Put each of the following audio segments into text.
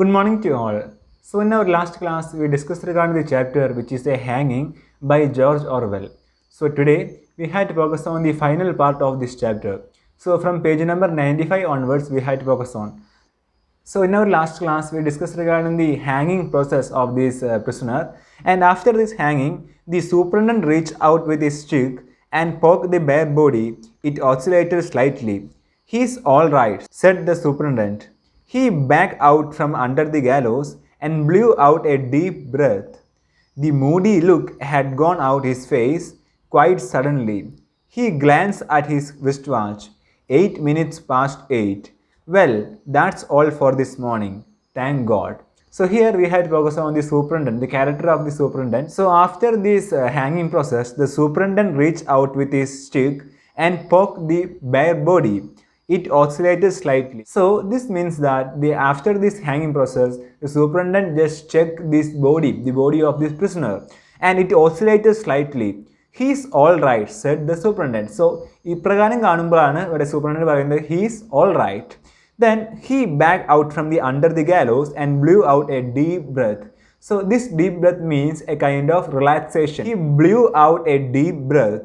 Good morning to you all. So in our last class, we discussed regarding the chapter which is a hanging by George Orwell. So today we had to focus on the final part of this chapter. So from page number 95 onwards, we had to focus on. So in our last class, we discussed regarding the hanging process of this prisoner. And after this hanging, the superintendent reached out with his stick and poked the bare body. It oscillated slightly. "He's all right," said the superintendent. He backed out from under the gallows and blew out a deep breath. The moody look had gone out his face quite suddenly. He glanced at his wristwatch. 8 minutes past 8. "Well, that's all for this morning. Thank God." So here we had focus on the superintendent, the character of the superintendent. So after this hanging process, the superintendent reached out with his stick and poked the bare body. It oscillated slightly. So this means that after this hanging process, the superintendent just checked the body of this prisoner, and it oscillated slightly. "He's all right," said the superintendent. So ഇപ്രകാരം കാണുമ്പോഴാണ് ഇവിടെ superintendent പറയുന്നത് "he's all right." Then he backed out from the under the gallows and blew out a deep breath. So this deep breath means a kind of relaxation. He blew out a deep breath.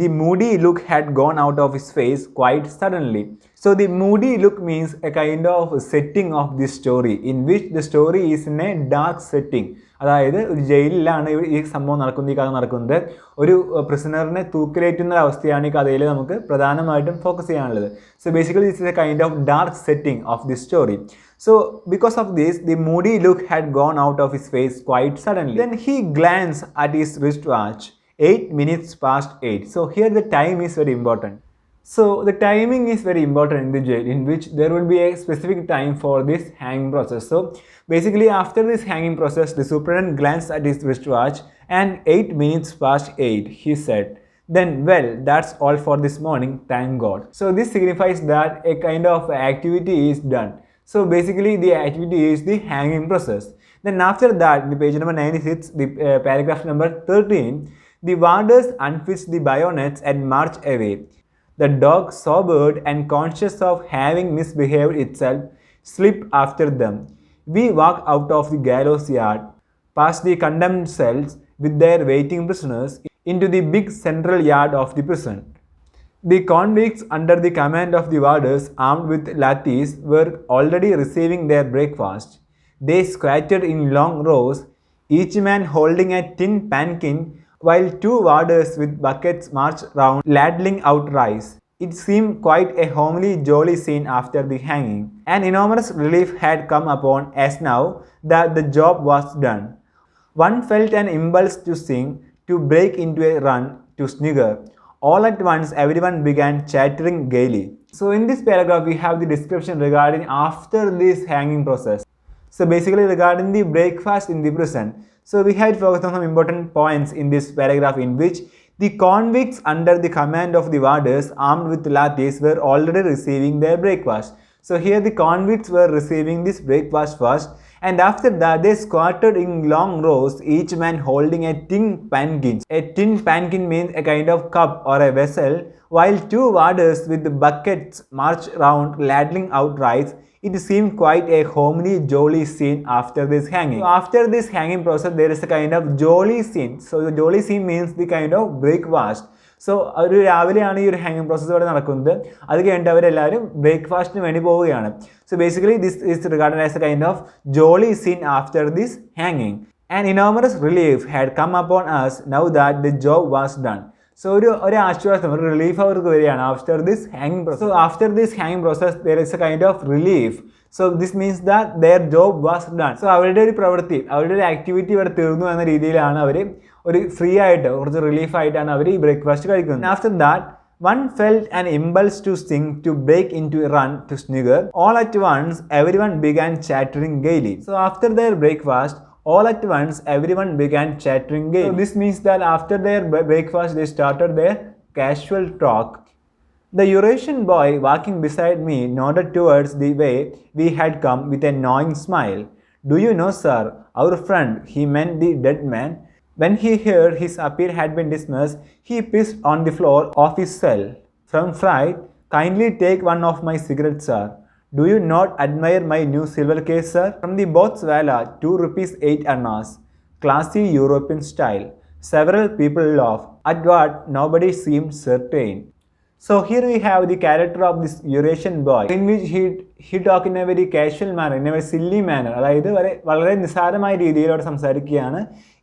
The moody look had gone out of his face quite suddenly. So the moody look means a kind of setting of this story in which the story is in a dark setting. അതായത് ഒരു ജയിലിലാണ് ഈ സംഭവം നടക്കുന്നത്, ഈ കഥ നടക്കുന്നത്. ഒരു പ്രിസണറിനെ തൂക്കിലേറ്റുന്ന അവസ്ഥയാണ് ഈ കഥയിൽ നമുക്ക് പ്രധാനമായിട്ടും ഫോക്കസ് ചെയ്യാനുള്ളത്. So basically this is a kind of dark setting of this story. So because of this, the moody look had gone out of his face quite suddenly. Then he glanced at his wristwatch. 8 minutes past 8. So here the time is very important. So the timing is very important in the jail, in which there will be a specific time for this hanging process. So basically after this hanging process, the superintendent glanced at his wristwatch and 8 minutes past 8, he said. Then, "Well, that's all for this morning, thank God." So this signifies that a kind of activity is done. So basically the activity is the hanging process. Then after that, the page number 96, the paragraph number 13, the warders unfixed the bayonets and marched away. The dog, sobered and conscious of having misbehaved itself, slipped after them. We walked out of the gallows yard, past the condemned cells with their waiting prisoners, into the big central yard of the prison. The convicts, under the command of the warders armed with lathis, were already receiving their breakfast. They squatted in long rows, each man holding a tin pannikin, while two warders with buckets marched round ladling out rice. It seemed quite a homely, jolly scene after the hanging. An enormous relief had come upon us now that the job was done. One felt an impulse to sing, to break into a run, to snigger. All at once, everyone began chattering gaily. So in this paragraph, we have the description regarding after this hanging process. So basically regarding the breakfast in the prison. So we had focused on some important points in this paragraph, in which the convicts under the command of the warders armed with lathis were already receiving their breakfast. So here the convicts were receiving this breakfast first, and after that they squatted in long rows, each man holding a tin pannikin. A tin pannikin means a kind of cup or a vessel, while two warders with buckets marched round ladling out rice. It seemed quite a homely, jolly scene after this hanging. So after this hanging process, there is a kind of jolly scene. So the jolly scene means the kind of breakfast. So ഒരു രാവിലെയാണ് ഈ ഒരു ഹാങ്ങിങ് process ഇവിടെ നടക്കുന്നത്. അത് കഴിഞ്ഞിട്ട് അവരെല്ലാവരും ബ്രേക്ക്ഫാസ്റ്റിന് വേണ്ടി പോവുകയാണ്. So basically this is regarded as a kind of jolly scene after this ഹാങ്ങിങ്. An enormous relief had come upon us now that the job was done. So ഒരു ആശ്വാസം, ഒരു റിലീഫ് അവർക്ക് വരികയാണ് ആഫ്റ്റർ ദിസ് ഹാങ്ങിങ് പ്രോസസ്. സോ ആഫ്റ്റർ ദിസ് ഹാങ്ങിങ് process there is a kind of relief. So this means that their job was done. So അവരുടെ ഒരു പ്രവൃത്തി, അവരുടെ ഒരു ആക്ടിവിറ്റി ഇവിടെ തീർന്നു എന്ന രീതിയിലാണ് അവർ ഒരു ഫ്രീ ആയിട്ട്, കുറച്ച് റിലീഫായിട്ടാണ് അവർ ഈ ബ്രേക്ക്ഫാസ്റ്റ് കഴിക്കുന്നത്. After that one felt an impulse to sing, to break into a run, to snigger. All at once, everyone began chattering gaily. So after their breakfast, all at once, everyone began chattering gaily. So this means that after their breakfast, they started their casual talk. The Eurasian boy walking beside me nodded towards the way we had come with a knowing smile. "Do you know, sir, our friend," he meant the dead man, when he heard his appeal had been dismissed, he pissed on the floor of his cell. From fright, "Kindly take one of my cigarettes, sir." Do you not admire my new silver case, sir? From the Botswana, 2 rupees 8 annas. Classy European style. Several people laugh, at what nobody seemed certain. So here we have the character of this Eurasian boy, in which he talk in a very casual manner, in a very silly manner. അതായത് വളരെ നിസ്സാരമായ രീതിയിലൂടെ സംസാരിക്കുകയാണ്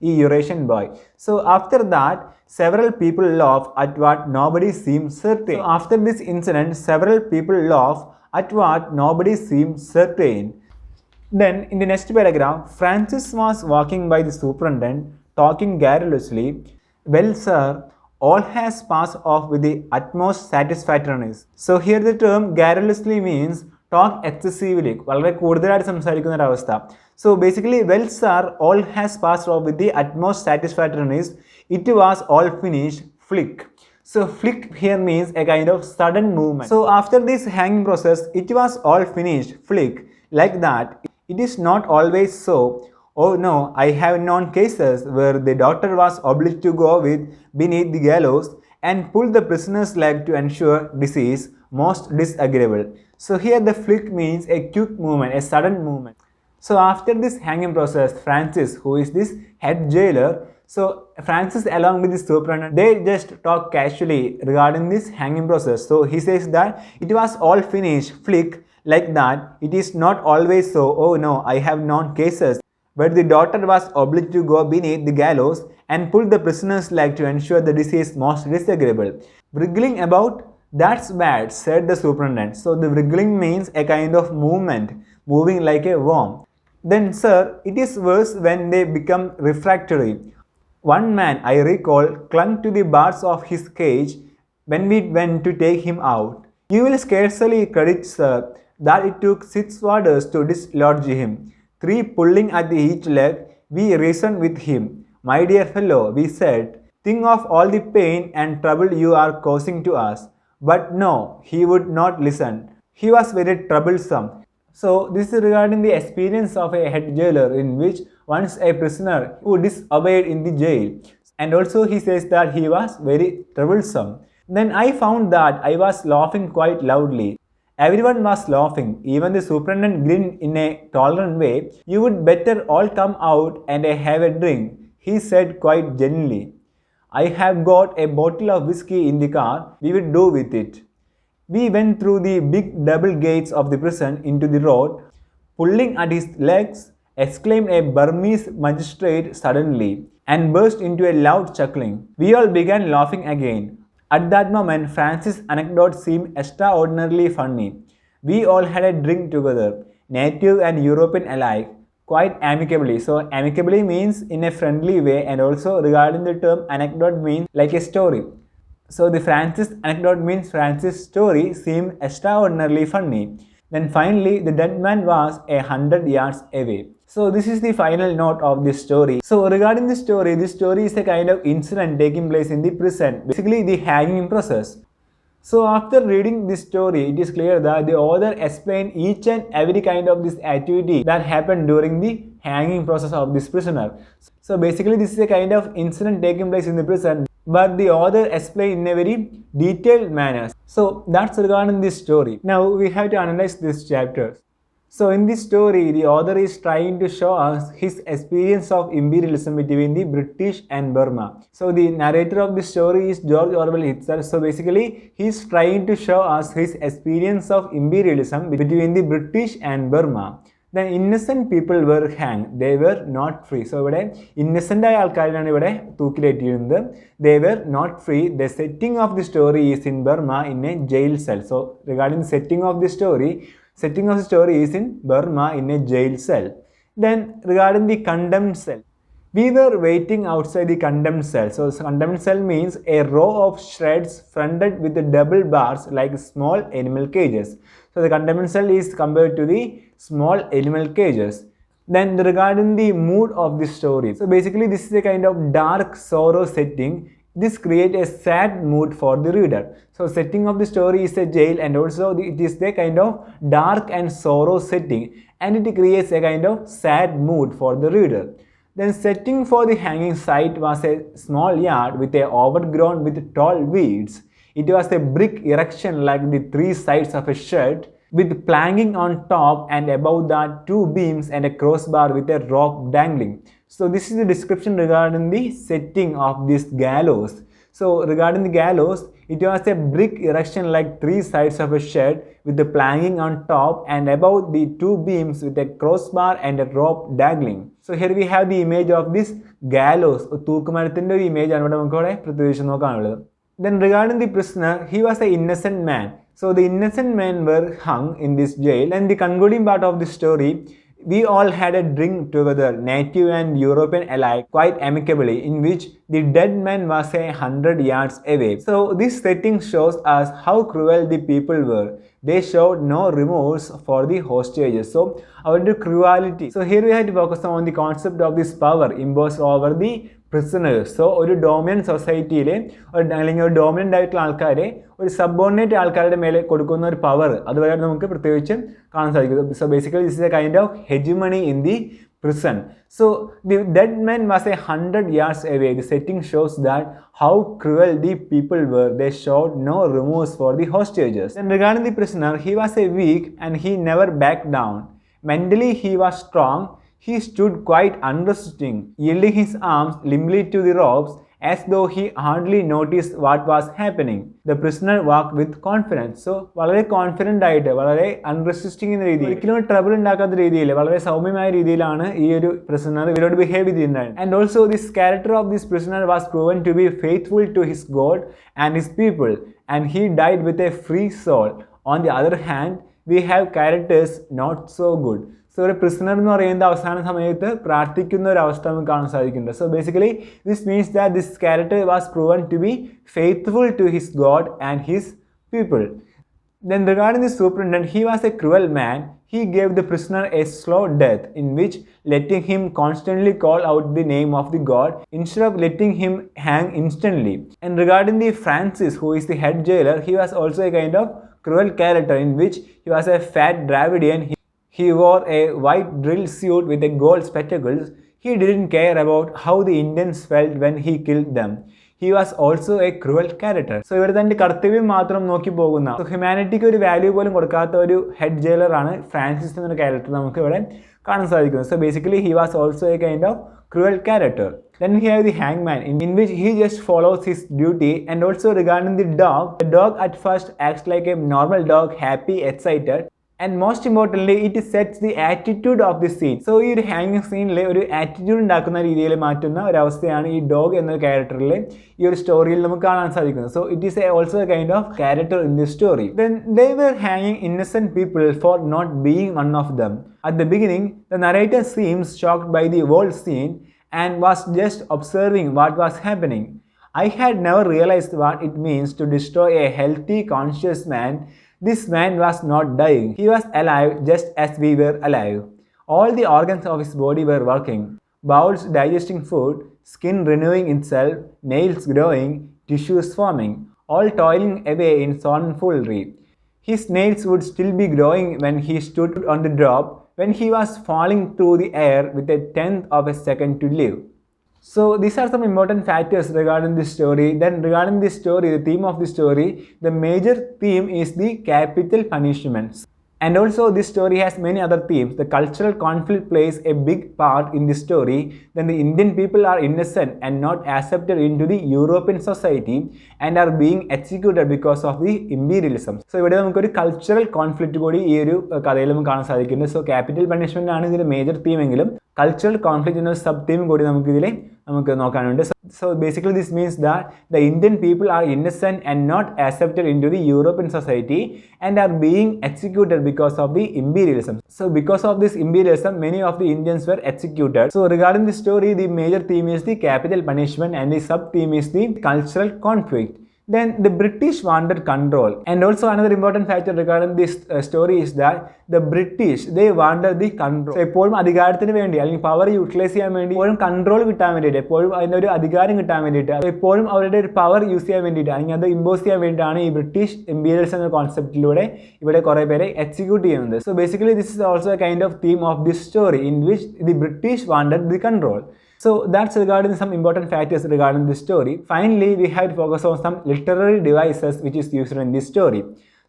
ഈ Eurasian boy. So after that, several people laugh at what nobody seemed certain. So after this incident, several people laugh at what nobody seemed certain. Then in the next paragraph, Francis was walking by the superintendent, talking garrulously. Well, sir, all has passed off with the utmost satisfactoriness. So here the term garrulously means talk excessively, വളരെ കൂടുതലായിട്ട് സംസാരിക്കുന്ന ഒരു അവസ്ഥ. So basically, well, sir, all has passed off with the utmost satisfactoriness. It was all finished. Flick. So flick here means a kind of sudden movement. So after this hanging process, it was all finished. Flick. Like that. It is not always so. Oh no, I have known cases where the doctor was obliged to go with beneath the gallows and pull the prisoner's leg to ensure decease, most disagreeable. So here the flick means a quick movement, a sudden movement. So after this hanging process, Francis, who is this head jailer, so Francis along with the superintendent, they just talk casually regarding this hanging process. So he says that it was all finished, flick, like that. It is not always so. Oh no, I have known cases where the doctor was obliged to go beneath the gallows and pull the prisoner's leg to ensure the disease most disagreeable. Wriggling about, that's bad, said the superintendent. So the wriggling means a kind of movement, moving like a worm. Then, sir, it is worse when they become refractory. One man, I recall, clung to the bars of his cage when we went to take him out. You will scarcely credit, sir, that it took 6 warders to dislodge him. 3 pulling at each leg. We reasoned with him. My dear fellow, we said, think of all the pain and trouble you are causing to us. But no, he would not listen. He was very troublesome. So this is regarding the experience of a head jailer in which once a prisoner who disobeyed in the jail. And also he says that he was very troublesome. Then I found that I was laughing quite loudly. Everyone was laughing. Even the superintendent grinned in a tolerant way. You would better all come out and have a drink, he said quite gently. I have got a bottle of whiskey in the car. We will do with it. We went through the big double gates of the prison into the road. Pulling at his legs, exclaimed a Burmese magistrate suddenly, and burst into a loud chuckling. We all began laughing again. At that moment, Francis' anecdote seemed extraordinarily funny. We all had a drink together, native and European alike, quite amicably. So amicably means in a friendly way, and also regarding the term anecdote means like a story. So the Francis anecdote means Francis' story seemed extraordinarily funny. Then finally, the dead man was 100 yards away. So this is the final note of this story. So regarding this story is a kind of incident taking place in the prison, basically the hanging process. So after reading this story, it is clear that the author explained each and every kind of this activity that happened during the hanging process of this prisoner. So basically this is a kind of incident taking place in the prison, but the author explained in a very detailed manner. So that's regarding this story. Now we have to analyze this chapter. So in this story, the author is trying to show us his experience of imperialism between the British and Burma. So the narrator of this story is George Orwell himself. So basically, he is trying to show us his experience of imperialism between the British and Burma. Then innocent people were hanged. They were not free. So ഇവിടെ innocent ആയ ആൾക്കാരാണ് ഇവിടെ തൂക്കിലേറ്റിയിരുന്നത്. They were not free. The setting of the story is in Burma in a jail cell. So regarding the setting of the story is in Burma in a jail cell. Then regarding the condemned cell, we were waiting outside the condemned cell. So condemned cell means a row of shreds fronted with the double bars like small animal cages. So the condemned cell is compared to the small animal cages. Then regarding the mood of the story, so basically this is a kind of dark sorrow setting. This creates a sad mood for the reader. So setting of the story is a jail, and also it is the kind of dark and sorrow setting, and it creates a kind of sad mood for the reader. Then setting for the hanging site was a small yard with a overgrown with tall weeds. It was a brick erection like the 3 sides of a shed. with planking on top and above that two beams and a crossbar with a rope dangling. So this is the description regarding the setting of this gallows. So regarding the gallows, it was a brick erection like three sides of a shed with the planking on top and above the two beams with a crossbar and a rope dangling. So here we have the image of this gallows. തൂക്കുമരത്തിൻ്റെ ഒരു image ആണ് ഇവിടെ നമുക്ക് ഇവിടെ പ്രത്യേകിച്ച് നോക്കാനുള്ളത്. Then regarding the prisoner, he was an innocent man. So the innocent men were hung in this jail, and the concluding part of the story, we all had a drink together, native and European alike, quite amicably, in which the dead man was 100 yards away. So this setting shows us how cruel the people were. They showed no remorse for the hostages. So our cruelty. So here we have to focus on the concept of this power imposed over the prisoners. So ഒരു dominant സൊസൈറ്റിയിലെ അല്ലെങ്കിൽ ഒരു dominant ആയിട്ടുള്ള ആൾക്കാരെ ഒരു subordinate ആൾക്കാരുടെ മേലെ കൊടുക്കുന്ന ഒരു പവർ അതുവരെ നമുക്ക് പ്രത്യേകിച്ച് കാണാൻ സാധിക്കും. So basically this is a kind of hegemony in the prison. So the dead man was 100 yards away. The setting shows that how cruel the people were. They showed no remorse for the hostages. And regarding the prisoner, he was a weak and he never backed down. Mentally he was strong. He stood quite unresisting, yielding his arms limply to the ropes as though he hardly noticed what was happening. The prisoner walked with confidence. So വളരെ confident ആയിട്ട് വളരെ അൺറെസിസ്റ്റിംഗ് എന്ന രീതിയിൽ ഒരിക്കലും trouble ഉണ്ടാക്കാത്ത രീതിയിൽ വളരെ സൗമ്യമായ രീതിയിലാണ് ഈ ഒരു prisoner ഇവരോട് behave ചെയ്തിട്ടുണ്ടായത്. And also this character of this prisoner was proven to be faithful to his God and his people, and he died with a free soul. On the other hand, we have characters not so good. So ഒരു prisoner എന്ന് പറയുന്നത് അവസാന സമയത്ത് പ്രാർത്ഥിക്കുന്ന ഒരു അവസ്ഥ നമുക്ക് കാണാൻ സാധിക്കുന്നുണ്ട്. So basically this means that this character was proven to be faithful to his God and his people. Then regarding the superintendent, he was a cruel man. He gave the prisoner a slow death in which letting him constantly call out the name of the god instead of letting him hang instantly. And regarding the Francis, who is the head jailer, he was also a kind of cruel character in which he was a fat Dravidian. He wore a white drill suit with a gold spectacles. He didn't care about how the Indians felt when he killed them. He was also a cruel character. So ഇവിടെ തൻ്റെ കർത്തവ്യം മാത്രം നോക്കി പോകുന്ന ഹ്യൂമാനിറ്റിക്ക് ഒരു value പോലും കൊടുക്കാത്ത ഒരു ഹെഡ് ജയിലറാണ് ഫ്രാൻസിസ് എന്നൊരു ക്യാരക്ടർ നമുക്ക് ഇവിടെ കാണാൻ സാധിക്കുന്നത്. So basically he was also a kind of cruel character. Then we have the hangman in which he just follows his duty. And also regarding the dog at first acts like a normal dog, happy, excited. And most importantly, it sets the attitude of the scene. So ഈ ഒരു ഹാങ്ങിങ് സീനിൽ ഒരു attitude ഉണ്ടാക്കുന്ന രീതിയിൽ മാറ്റുന്ന ഒരു അവസ്ഥയാണ് ഈ ഡോഗ് എന്ന ക്യാരക്ടറിൽ ഈ ഒരു സ്റ്റോറിയിൽ നമുക്ക് കാണാൻ സാധിക്കുന്നത്. So it is also a kind of character in this story. Then they were hanging innocent people for not being one of them. At the beginning, the narrator seems shocked by the whole scene and was just observing what was happening. I had never realized what it means to destroy a healthy, conscious man. This man was not dying. He was alive just as we were alive. All the organs of his body were working. Bowels digesting food, skin renewing itself, nails growing, tissues forming, all toiling away in sonfulry. His nails would still be growing when he stood on the drop, when he was falling through the air with a tenth of a second to live. So these are some important factors regarding this story. Then regarding this story, the theme of the story, the major theme is the capital punishments. And also this story has many other themes. The cultural conflict plays a big part in this story. Then the Indian people are innocent and not accepted into the European society and are being executed because of the imperialism. So ഇവിടെ നമുക്കൊരു cultural conflict കൂടി ഈ ഒരു കഥയിൽ നമുക്ക് കാണാൻ സാധിക്കുന്നുണ്ട്. So capital punishment ആണ് ഇതിൻ്റെ മേജർ തീമെങ്കിലും കൾച്ചറൽ കോൺഫ്ലിക്റ്റ് എന്ന സബ് തീം കൂടി നമുക്ക് നോക്കാനുണ്ട്. So basically this means that the Indian people are innocent and not accepted into the European society and are being executed because of the imperialism. So because of this imperialism, many of the Indians were executed. So regarding this story, the major theme is the capital punishment and the sub theme is the cultural conflict. Then the British wanted control. And also another important factor regarding this story is that the British, they wanted the control. So എപ്പോഴും അധികാരത്തിന് വേണ്ടി അല്ലെങ്കിൽ power utilise ചെയ്യാൻ വേണ്ടി എപ്പോഴും control കിട്ടാൻ വേണ്ടിയിട്ട് എപ്പോഴും അതിൻ്റെ ഒരു അധികാരം കിട്ടാൻ വേണ്ടിയിട്ട് എപ്പോഴും അവരുടെ ഒരു പവർ യൂസ് ചെയ്യാൻ വേണ്ടിയിട്ട് അല്ലെങ്കിൽ അത് ഇമ്പോസ് ചെയ്യാൻ വേണ്ടിയിട്ടാണ് ഈ ബ്രിട്ടീഷ് ഇമ്പീരിയൽസ് എന്ന കോൺസെപ്റ്റിലൂടെ ഇവിടെ കുറേ പേരെ എക്സിക്യൂട്ട് ചെയ്യുന്നത്. So basically this is also A kind of theme of this story in which the British wanted the control. So that's regarding some important factors regarding this story. Finally, we have to focus on some literary devices which is used in this story.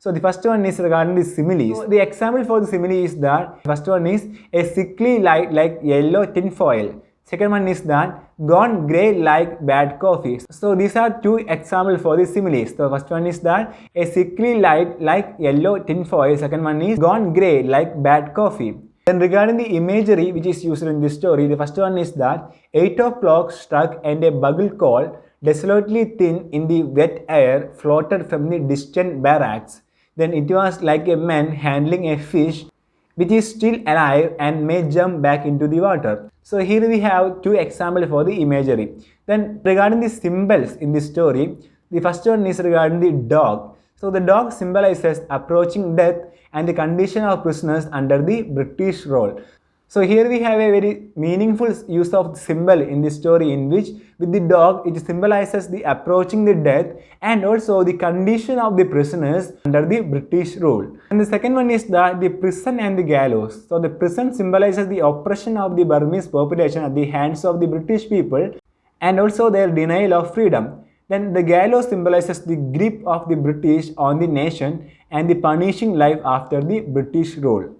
So the first one is regarding the similes. So the example for the simile is that first one is a sickly light like yellow tinfoil. Second one is that gone grey like bad coffee. So these are two examples for the similes. The first one is that a sickly light like yellow tinfoil. Second one is gone grey like bad coffee. Then regarding the imagery which is used in this story, the first one is that 8 o'clock struck and a bugle call, desolately thin in the wet air, floated from the distant barracks. Then it was like a man handling a fish which is still alive and may jump back into the water. So here we have two examples for the imagery. Then regarding the symbols in this story, the first one is regarding the dog. So the dog symbolizes approaching death and the condition of prisoners under the British rule. So here we have a very meaningful use of the symbol in this story, in which with the dog it symbolizes the approaching the death and also the condition of the prisoners under the British rule. And the second one is the prison and the gallows. So the prison symbolizes the oppression of the Burmese population at the hands of the British people and also their denial of freedom. Then the gallows symbolizes the grip of the British on the nation and the punishing life after the British rule.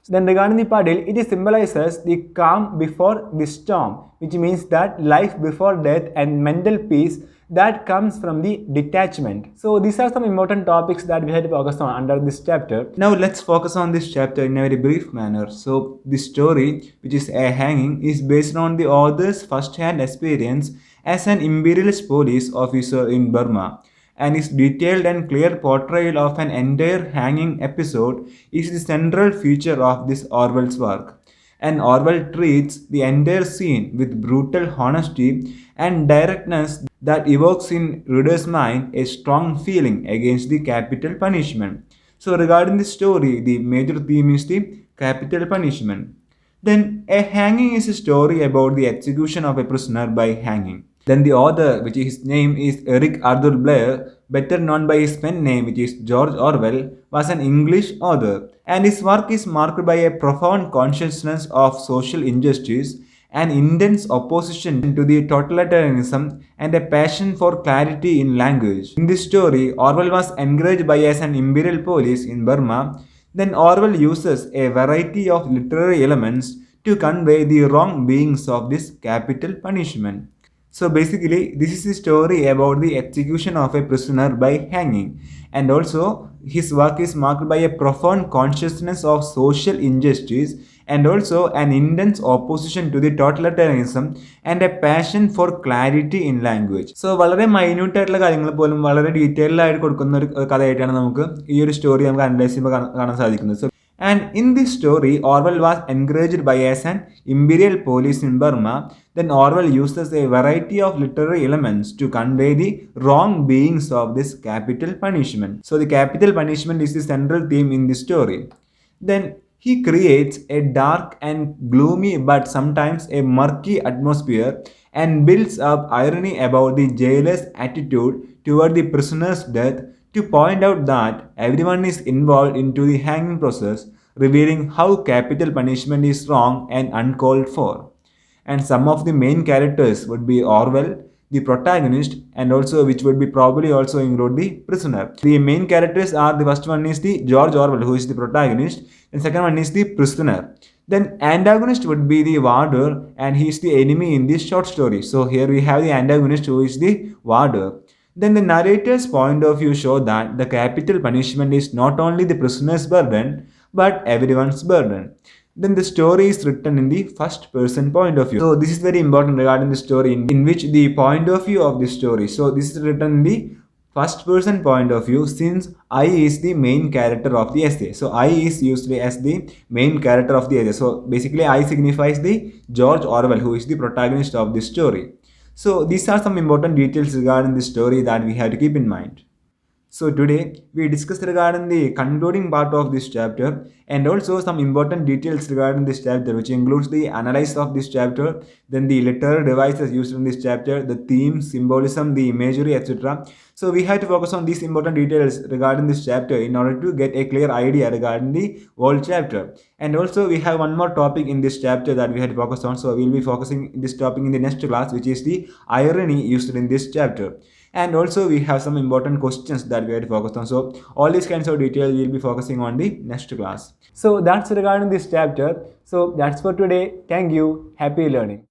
Then regarding the paddle, it symbolizes the calm before the storm, which means that life before death and mental peace that comes from the detachment. So these are some important topics that we had to focus on under this chapter. Now let's focus on this chapter in a very brief manner. So the story, which is A Hanging, is based on the author's first-hand experience as an imperialist police officer in Burma, and his detailed and clear portrayal of an entire hanging episode is the central feature of this Orwell's work. And Orwell treats the entire scene with brutal honesty and directness that evokes in reader's mind a strong feeling against the capital punishment. So regarding the story, the major theme is the capital punishment. Then A Hanging is a story about the execution of a prisoner by hanging. Then the author, which his name is Eric Arthur Blair, better known by his pen name, which is George Orwell, was an English author, and his work is marked by a profound consciousness of social injustice, an intense opposition to the totalitarianism, and a passion for clarity in language. In this story, Orwell was encouraged by as an imperial police in Burma. Then Orwell uses a variety of literary elements to convey the wrongdoings of this capital punishment. So basically, this is a story about the execution of a prisoner by hanging, and also his work is marked by a profound consciousness of social injustice and also an intense opposition to the totalitarianism and a passion for clarity in language. So വളരെ minute ആയിട്ടുള്ള കാര്യങ്ങൾ പോലും വളരെ detailed ആയിട്ട് കൊടുക്കുന്ന ഒരു കഥയായിട്ടാണ് നമുക്ക് ഈ ഒരു സ്റ്റോറി നമുക്ക് അനലൈസ് ചെയ്യുമ്പോൾ കാണാൻ സാധിക്കുന്നത്. So and in this story, Orwell was encouraged by as an imperial police in Burma. Then Orwell uses a variety of literary elements to convey the wrongdoings of this capital punishment. So the capital punishment is the central theme in this story. Then he creates a dark and gloomy but sometimes a murky atmosphere and builds up irony about the jailer's attitude toward the prisoner's death to point out that everyone is involved into the hanging process, revealing how capital punishment is wrong and uncalled for. And some of the main characters would be Orwell, the protagonist, and also which would be probably also include the prisoner. The main characters are, the first one is the George Orwell, who is the protagonist, and second one is the prisoner. Then antagonist would be the warder, and he is the enemy in this short story. So here we have the antagonist, who is the warder. Then the narrator's point of view show that the capital punishment is not only the prisoner's burden but everyone's burden. Then the story is written in the first person point of view. So this is very important regarding the story in which the point of view of the story. So this is written in the first person point of view since I is the main character of the essay. So I is used as the main character of the essay. So basically I signifies the George Orwell, who is the protagonist of this story. So these are some important details regarding the story that we have to keep in mind. So today we discussed regarding the concluding part of this chapter and also some important details regarding this chapter, which includes the analysis of this chapter, then the literary devices used in this chapter, the theme, symbolism, the imagery, etc. So we have to focus on these important details regarding this chapter in order to get a clear idea regarding the whole chapter. And also we have one more topic in this chapter that we have to focus on. So we'll be focusing this topic in the next class, which is the irony used in this chapter. and also we have some important questions that we have to focus on. So all these kinds of details we'll be focusing on the next class. So that's regarding this chapter. So that's for today. Thank you. Happy learning.